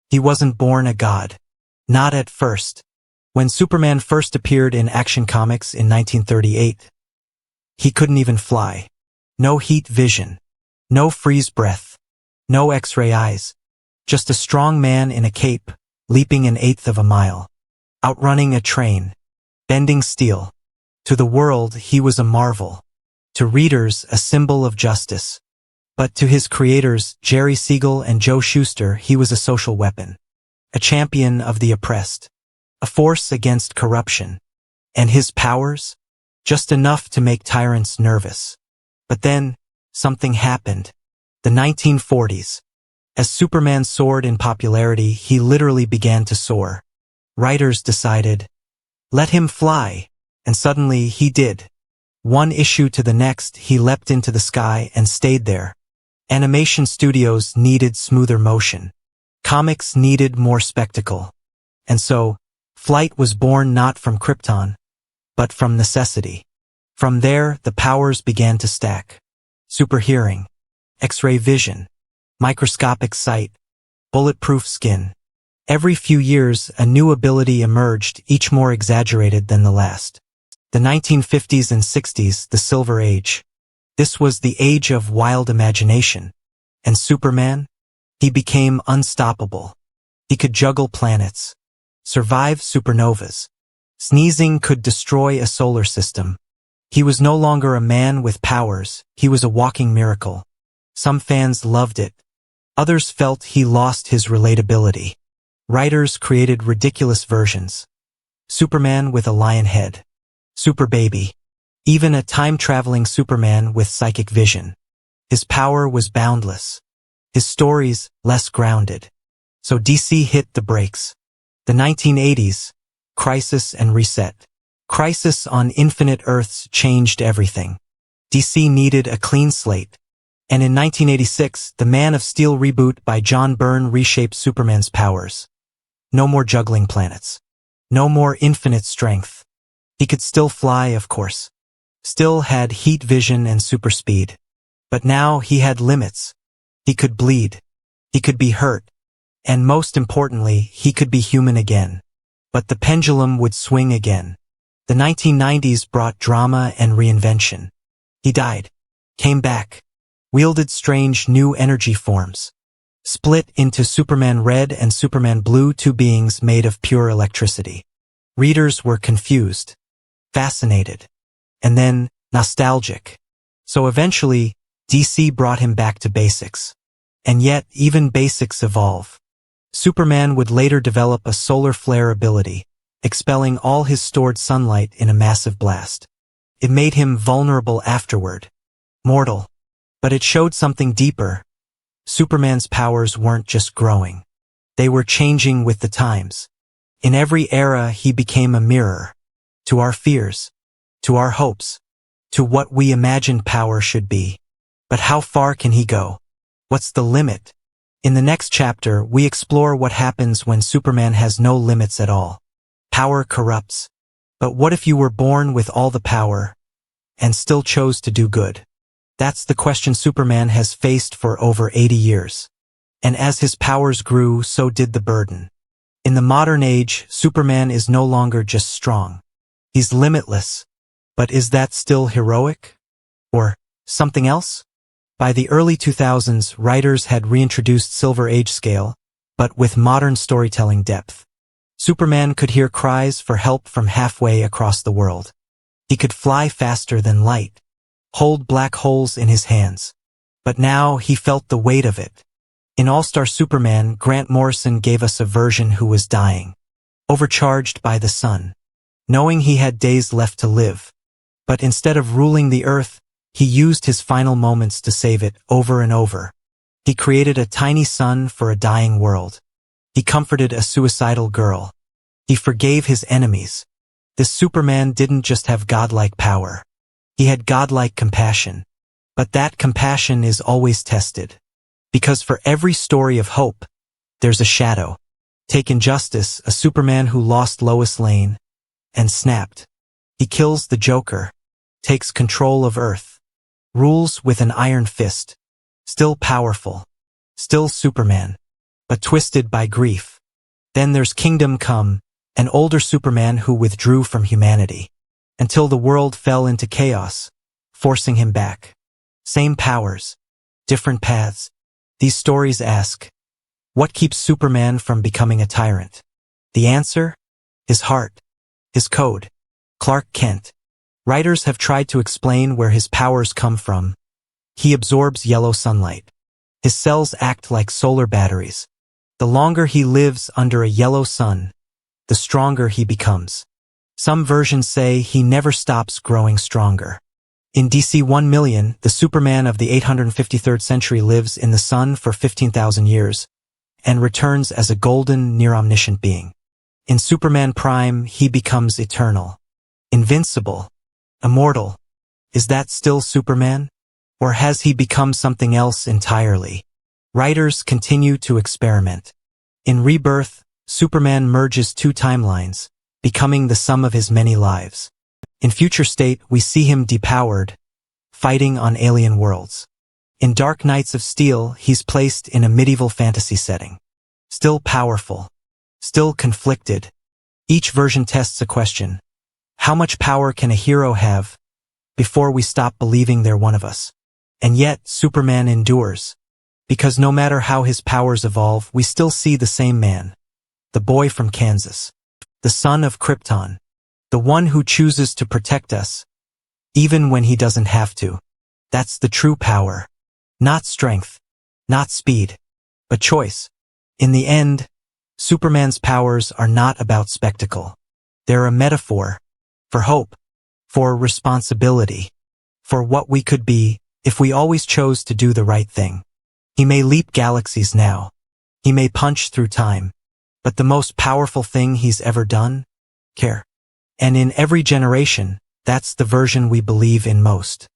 He wasn't born a god. Not at first. When Superman first appeared in Action Comics in 1938, he couldn't even fly. No heat vision. No freeze breath. No X-ray eyes. Just a strong man in a cape, leaping an eighth of a mile. Outrunning a train. Bending steel. To the world, he was a marvel. To readers, a symbol of justice. But to his creators, Jerry Siegel and Joe Shuster, he was a social weapon. A champion of the oppressed. A force against corruption. And his powers? Just enough to make tyrants nervous. But then, something happened. The 1940s. As Superman soared in popularity, he literally began to soar. Writers decided, let him fly. And suddenly he did. One issue to the next, he leapt into the sky and stayed there. Animation studios needed smoother motion. Comics needed more spectacle. And so, flight was born not from Krypton, but from necessity. From there, the powers began to stack. Super hearing, X-ray vision, microscopic sight, bulletproof skin. Every few years, a new ability emerged, each more exaggerated than the last. The 1950s and 60s, the Silver Age. This was the age of wild imagination. And Superman? He became unstoppable. He could juggle planets, survive supernovas. Sneezing could destroy a solar system. He was no longer a man with powers, he was a walking miracle. Some fans loved it. Others felt he lost his relatability. Writers created ridiculous versions. Superman with a lion head. Super baby. Even a time-traveling Superman with psychic vision. His power was boundless. His stories less grounded. So DC hit the brakes. The 1980s, Crisis and Reset. Crisis on Infinite Earths changed everything. DC needed a clean slate. And in 1986, the Man of Steel reboot by John Byrne reshaped Superman's powers. No more juggling planets. No more infinite strength. He could still fly, of course. Still had heat vision and super speed. But now he had limits. He could bleed. He could be hurt. And most importantly, he could be human again. But the pendulum would swing again. The 1990s brought drama and reinvention. He died. Came back. Wielded strange new energy forms. Split into Superman Red and Superman Blue, two beings made of pure electricity. Readers were confused. Fascinated. And then, nostalgic. So eventually, DC brought him back to basics. And yet, even basics evolve. Superman would later develop a solar flare ability, expelling all his stored sunlight in a massive blast. It made him vulnerable afterward. Mortal. But it showed something deeper. Superman's powers weren't just growing. They were changing with the times. In every era, he became a mirror. To our fears. To our hopes. To what we imagined power should be. But how far can he go? What's the limit? In the next chapter, we explore what happens when Superman has no limits at all. Power corrupts. But what if you were born with all the power and still chose to do good? That's the question Superman has faced for over 80 years. And as his powers grew, so did the burden. In the modern age, Superman is no longer just strong. He's limitless. But is that still heroic? Or something else? By the early 2000s, writers had reintroduced Silver Age scale, but with modern storytelling depth. Superman could hear cries for help from halfway across the world. He could fly faster than light, hold black holes in his hands. But now he felt the weight of it. In All-Star Superman, Grant Morrison gave us a version who was dying, overcharged by the sun, knowing he had days left to live. But instead of ruling the earth, he used his final moments to save it over and over. He created a tiny sun for a dying world. He comforted a suicidal girl. He forgave his enemies. This Superman didn't just have godlike power. He had godlike compassion. But that compassion is always tested. Because for every story of hope, there's a shadow. Take Injustice, a Superman who lost Lois Lane and snapped. He kills the Joker, takes control of Earth, rules with an iron fist. Still powerful. Still Superman. but twisted by grief. Then there's Kingdom Come, an older Superman who withdrew from humanity, until the world fell into chaos, forcing him back. Same powers, different paths. These stories ask, what keeps Superman from becoming a tyrant? The answer? His heart. His code. Clark Kent. Writers have tried to explain where his powers come from. He absorbs yellow sunlight. His cells act like solar batteries. The longer he lives under a yellow sun, the stronger he becomes. Some versions say he never stops growing stronger. In DC 1 million, the Superman of the 853rd century lives in the sun for 15,000 years and returns as a golden, near-omniscient being. In Superman Prime, he becomes eternal, invincible, immortal. Is that still Superman? Or has he become something else entirely? Writers continue to experiment. In Rebirth, Superman merges two timelines, becoming the sum of his many lives. In Future State, we see him depowered, fighting on alien worlds. In Dark Knights of Steel, he's placed in a medieval fantasy setting. Still powerful, still conflicted. Each version tests a question. How much power can a hero have before we stop believing they're one of us? And yet, Superman endures. Because no matter how his powers evolve, we still see the same man. The boy from Kansas. The son of Krypton. The one who chooses to protect us, even when he doesn't have to. That's the true power. Not strength, not speed, but choice. In the end, Superman's powers are not about spectacle. They're a metaphor for hope, for responsibility, for what we could be if we always chose to do the right thing. He may leap galaxies now. He may punch through time. But the most powerful thing he's ever done? Care. And in every generation, that's the version we believe in most.